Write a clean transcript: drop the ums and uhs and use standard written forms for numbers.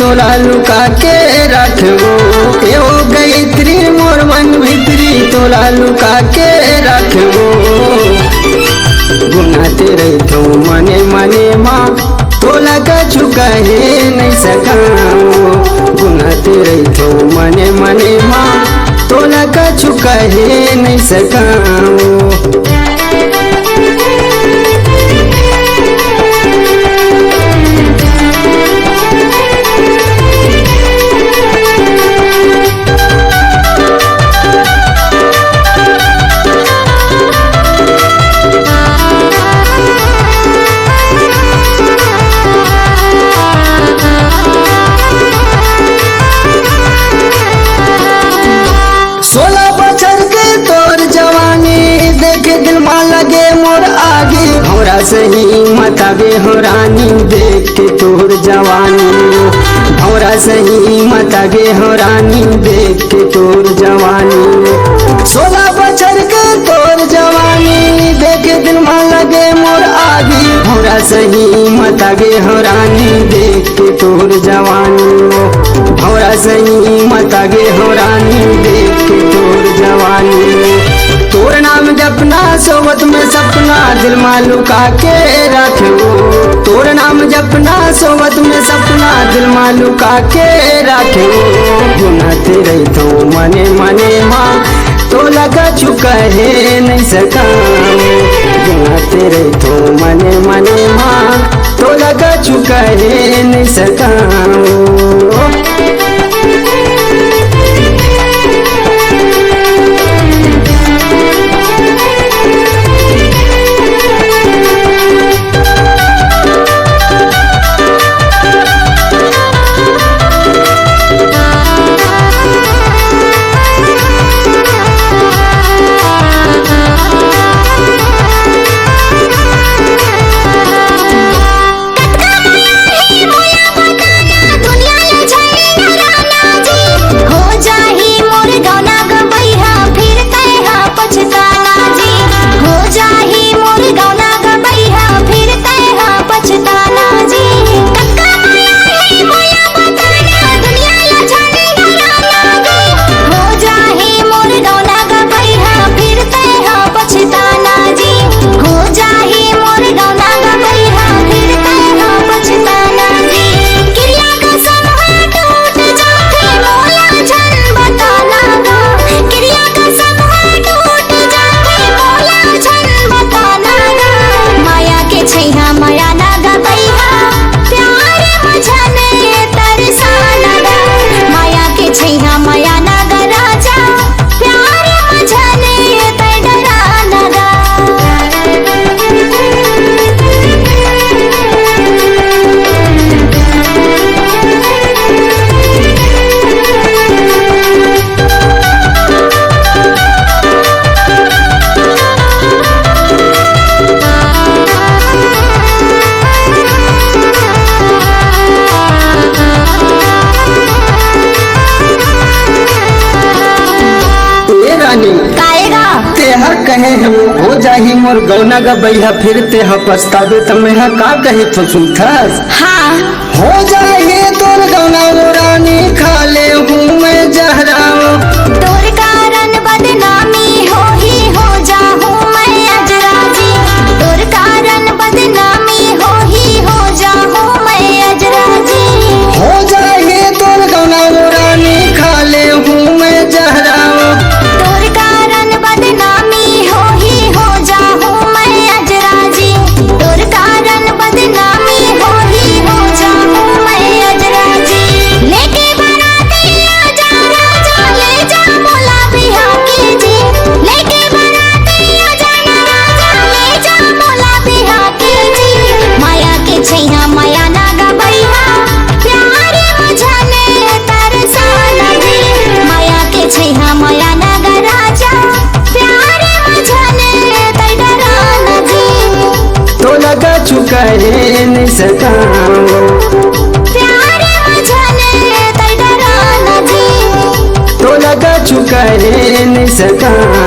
तोला लुका के रखबो एहो गायत्री मोर मन भितरी तोला लुका के रखबो गुनाते रहतो मने मने माँ तोला कछु कहे नहीं सकाओ गुनाते रहतो मने मने माँ तोला कछु कहे नहीं सकाओ। सही मताबे हो रानी देख के तोर जवानी भौरा सही मताबे हो रानी देख के तोर जवानी 16 बछर के तोर जवानी देख दिल में लगे मोर आगी भौरा सही मताबे हो रानी देख के तोर जवानी भौरा सही मताबे हो रानी देख के तोर जवानी तोर नाम जपना सोबत में सपना दिल में लुका के रखबो तोर नाम जपना सोबत में सपना दिल में लुका के रखबो गुनाते रहतो मने मने माँ तोला कछु कहे नहीं सकाओ गुनाते रहतो मने मने माँ तोला कछु कहे नहीं सकाओ। कहे हो जाही मोर गौना गबैया फिर ते पछतावे तमें का कहे तो सुनथस हाँ हो जाही तोर गौना रानी खा ले हूँ मैं जहराओ तोर कारण बदनामी हो ही हो जाहूँ मैं अजराजी तोर कारण बदनामी हो ही हो जाहूँ मैं अजराजी हो जाही तोर गौना रानी खा ले हूँ मैं जहराओ तोर कारण बदनामी हो ही हो जाहूँ मैं अजराजी तोर कारण बदनामी हो ही हो जाहूँ मैं अजराजी लेके बनाते आजा राजा ले जा मोला बिहा कीजी लेके बनाते आजा राजा ले जा मोला बिहा कीजी माया के छैया माया नागा बैहा प्यार मझाने तरसाना जी माया के छैया माया नागा राजा प्यार मझाने तरडाना जी तोला कछु कहे नहीं सकाओ प्यार मझाने तरडाना जी तोला कछु कहे नहीं सकाओ।